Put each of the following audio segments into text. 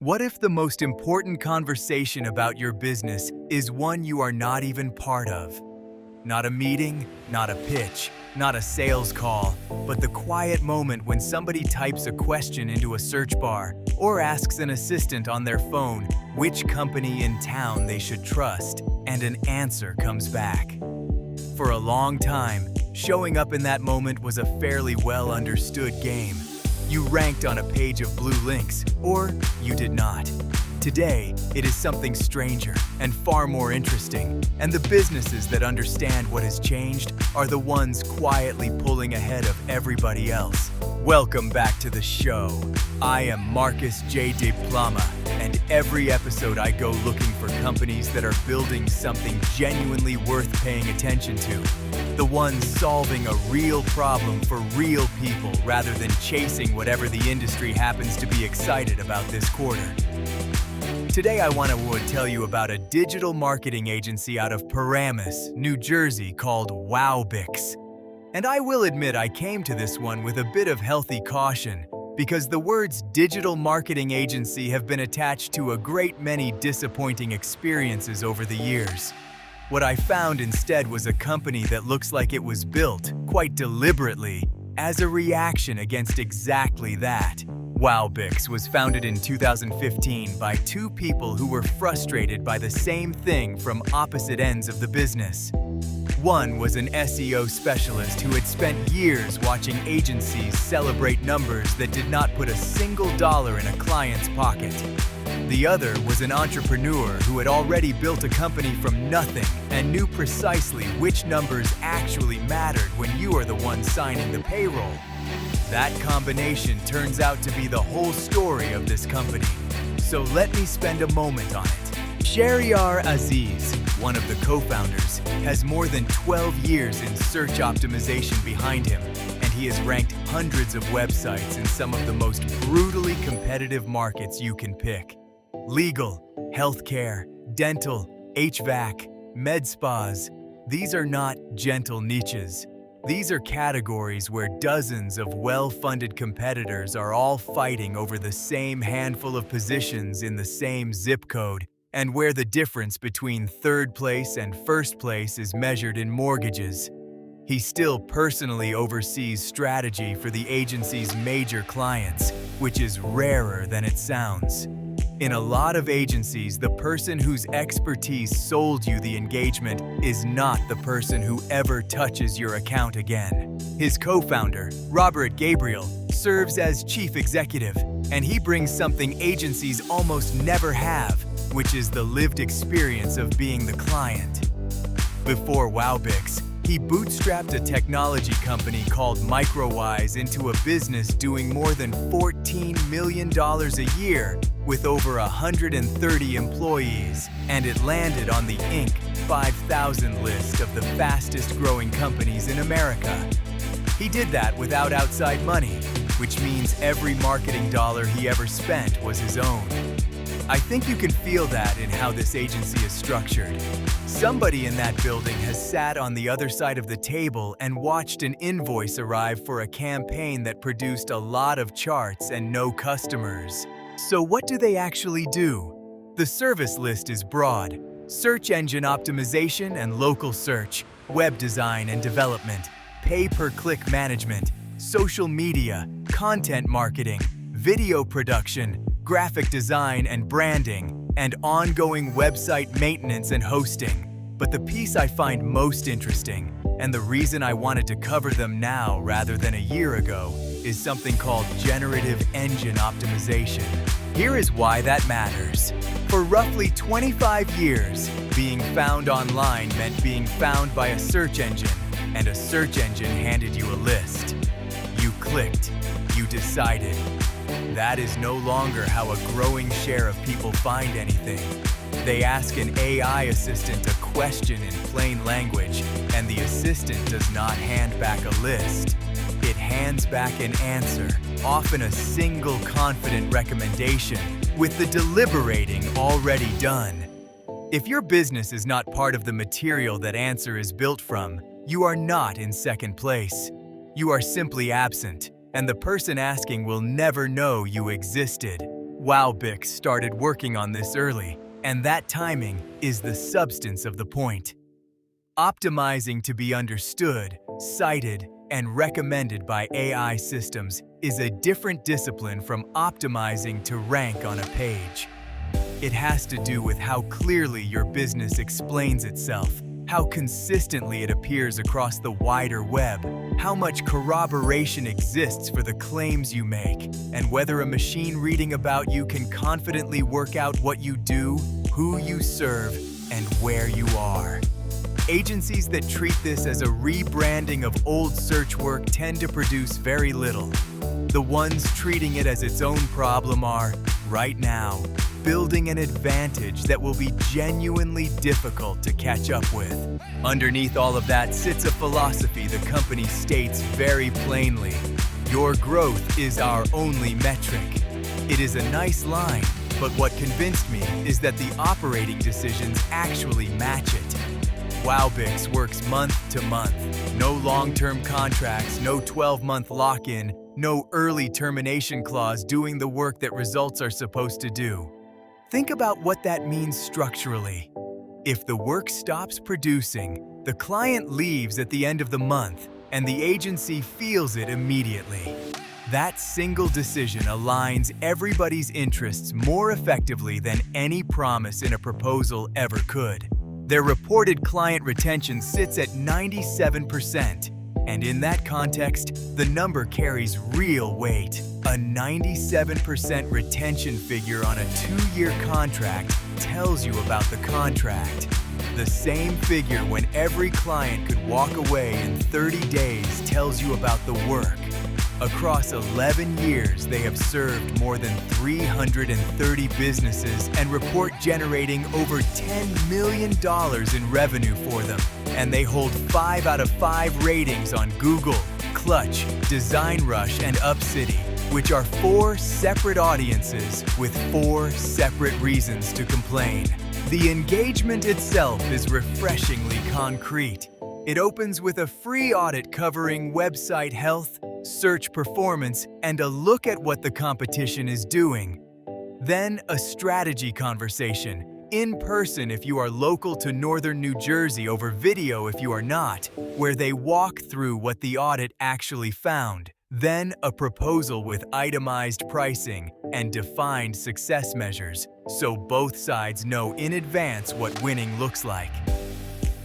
What if the most important conversation about your business is one you are not even part of? Not a meeting, not a pitch, not a sales call, but the quiet moment when somebody types a question into a search bar or asks an assistant on their phone which company in town they should trust, and an answer comes back. For a long time, showing up in that moment was a fairly well understood game. You ranked on a page of blue links, or you did not. Today, it is something stranger and far more interesting, and the businesses that understand what has changed are the ones quietly pulling ahead of everybody else. Welcome back to the show. I am Markus J. Diplama, and every episode I go looking for companies that are building something genuinely worth paying attention to. The ones solving a real problem for real people rather than chasing whatever the industry happens to be excited about this quarter. Today I want to tell you about a digital marketing agency out of Paramus, New Jersey called Wowbix. And I will admit I came to this one with a bit of healthy caution, because the words digital marketing agency have been attached to a great many disappointing experiences over the years. What I found instead was a company that looks like it was built, quite deliberately, as a reaction against exactly that. Wowbix was founded in 2015 by two people who were frustrated by the same thing from opposite ends of the business. One was an SEO specialist who had spent years watching agencies celebrate numbers that did not put a single dollar in a client's pocket. The other was an entrepreneur who had already built a company from nothing and knew precisely which numbers actually mattered when you are the one signing the payroll. That combination turns out to be the whole story of this company. So let me spend a moment on it. Shahryar Aziz, one of the co-founders, has more than 12 years in search optimization behind him, and he has ranked hundreds of websites in some of the most brutally competitive markets you can pick. Legal, healthcare, dental, HVAC, med spas. These are not gentle niches. These are categories where dozens of well-funded competitors are all fighting over the same handful of positions in the same zip code, and where the difference between third place and first place is measured in mortgages. He still personally oversees strategy for the agency's major clients, which is rarer than it sounds. In a lot of agencies, the person whose expertise sold you the engagement is not the person who ever touches your account again. His co-founder, Robert Gabriel, serves as chief executive, and he brings something agencies almost never have, which is the lived experience of being the client. Before Wowbix, he bootstrapped a technology company called MicroWise into a business doing more than $14 million a year with over 130 employees, and it landed on the Inc. 5000 list of the fastest growing companies in America. He did that without outside money, which means every marketing dollar he ever spent was his own. I think you can feel that in how this agency is structured. Somebody in that building has sat on the other side of the table and watched an invoice arrive for a campaign that produced a lot of charts and no customers. So what do they actually do? The service list is broad: search engine optimization and local search, web design and development, pay-per-click management, social media, content marketing, video production, graphic design and branding, and ongoing website maintenance and hosting. But the piece I find most interesting, and the reason I wanted to cover them now rather than a year ago, is something called generative engine optimization. Here is why that matters. For roughly 25 years, being found online meant being found by a search engine, and a search engine handed you a list. You clicked, you decided. That is no longer how a growing share of people find anything. They ask an AI assistant a question in plain language, and the assistant does not hand back a list. It hands back an answer, often a single confident recommendation, with the deliberating already done. If your business is not part of the material that answer is built from, you are not in second place. You are simply absent, and the person asking will never know you existed. Wowbix started working on this early, and that timing is the substance of the point. Optimizing to be understood, cited, and recommended by AI systems is a different discipline from optimizing to rank on a page. It has to do with how clearly your business explains itself, how consistently it appears across the wider web, how much corroboration exists for the claims you make, and whether a machine reading about you can confidently work out what you do, who you serve, and where you are. Agencies that treat this as a rebranding of old search work tend to produce very little. The ones treating it as its own problem are, right now, building an advantage that will be genuinely difficult to catch up with. Underneath all of that sits a philosophy the company states very plainly: your growth is our only metric. It is a nice line, but what convinced me is that the operating decisions actually match it. Wowbix works month to month. No long-term contracts, no 12-month lock-in, no early termination clause doing the work that results are supposed to do. Think about what that means structurally. If the work stops producing, the client leaves at the end of the month, and the agency feels it immediately. That single decision aligns everybody's interests more effectively than any promise in a proposal ever could. Their reported client retention sits at 97%, and in that context, the number carries real weight. A 97% retention figure on a 2-year contract tells you about the contract. The same figure when every client could walk away in 30 days tells you about the work. Across 11 years, they have served more than 330 businesses and report generating over $10 million in revenue for them. And they hold 5 out of 5 ratings on Google, Clutch, DesignRush, and UpCity, which are 4 separate audiences with 4 separate reasons to complain. The engagement itself is refreshingly concrete. It opens with a free audit covering website health, search performance, and a look at what the competition is doing. Then a strategy conversation, in person if you are local to northern New Jersey, over video if you are not, where they walk through what the audit actually found. Then a proposal with itemized pricing and defined success measures, so both sides know in advance what winning looks like.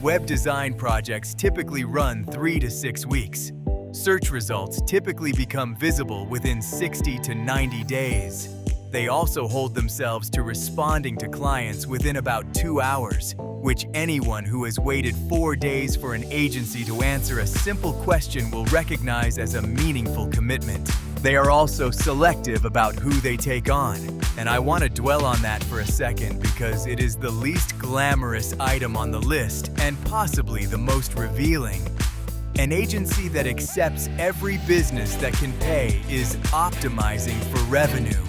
Web design projects typically run 3 to 6 weeks. Search results typically become visible within 60 to 90 days. They also hold themselves to responding to clients within about 2 hours, which anyone who has waited 4 days for an agency to answer a simple question will recognize as a meaningful commitment. They are also selective about who they take on, and I want to dwell on that for a second because it is the least glamorous item on the list and possibly the most revealing. An agency that accepts every business that can pay is optimizing for revenue.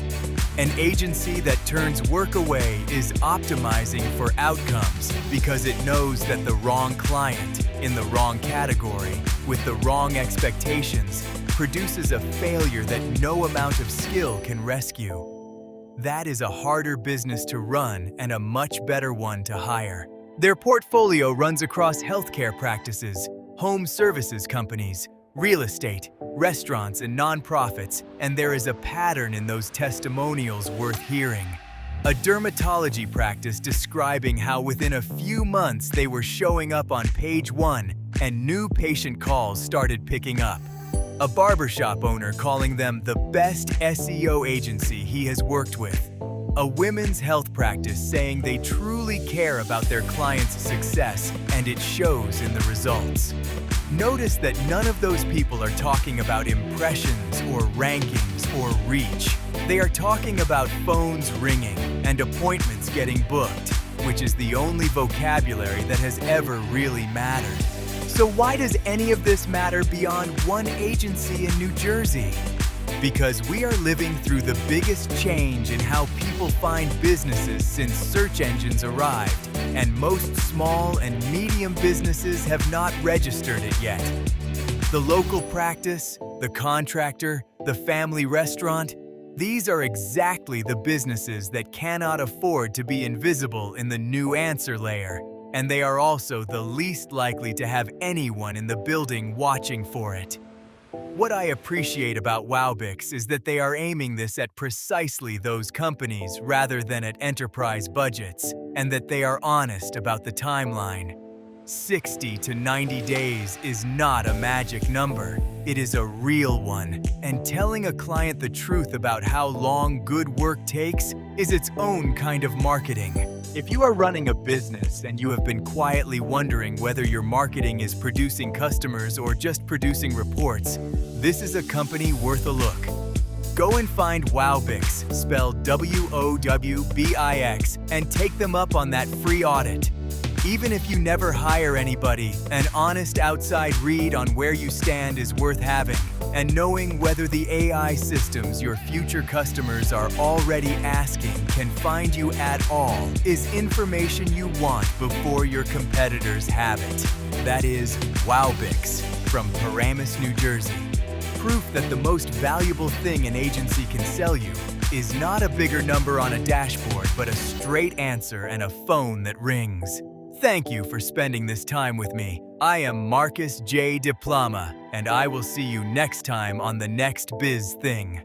An agency that turns work away is optimizing for outcomes because it knows that the wrong client, in the wrong category, with the wrong expectations, produces a failure that no amount of skill can rescue. That is a harder business to run and a much better one to hire. Their portfolio runs across healthcare practices, home services companies, real estate, restaurants, and nonprofits, and there is a pattern in those testimonials worth hearing. A dermatology practice describing how within a few months they were showing up on page 1 and new patient calls started picking up. A barbershop owner calling them the best SEO agency he has worked with. A women's health practice saying they truly care about their clients' success, and it shows in the results. Notice that none of those people are talking about impressions or rankings or reach. They are talking about phones ringing and appointments getting booked, which is the only vocabulary that has ever really mattered. So why does any of this matter beyond one agency in New Jersey? Because we are living through the biggest change in how people find businesses since search engines arrived, and most small and medium businesses have not registered it yet. The local practice, the contractor, the family restaurant, These are exactly the businesses that cannot afford to be invisible in the new answer layer, and they are also the least likely to have anyone in the building watching for it. What I appreciate about Wowbix is that they are aiming this at precisely those companies rather than at enterprise budgets, and that they are honest about the timeline. 60 to 90 days is not a magic number. It is a real one, and telling a client the truth about how long good work takes is its own kind of marketing. If you are running a business and you have been quietly wondering whether your marketing is producing customers or just producing reports, this is a company worth a look. Go and find Wowbix, spelled W-O-W-B-I-X, and take them up on that free audit. Even if you never hire anybody, an honest outside read on where you stand is worth having, and knowing whether the AI systems your future customers are already asking can find you at all is information you want before your competitors have it. That is Wowbix from Paramus, New Jersey. Proof that the most valuable thing an agency can sell you is not a bigger number on a dashboard, but a straight answer and a phone that rings. Thank you for spending this time with me. I am Markus J. Diplama, and I will see you next time on the next Biz Thing.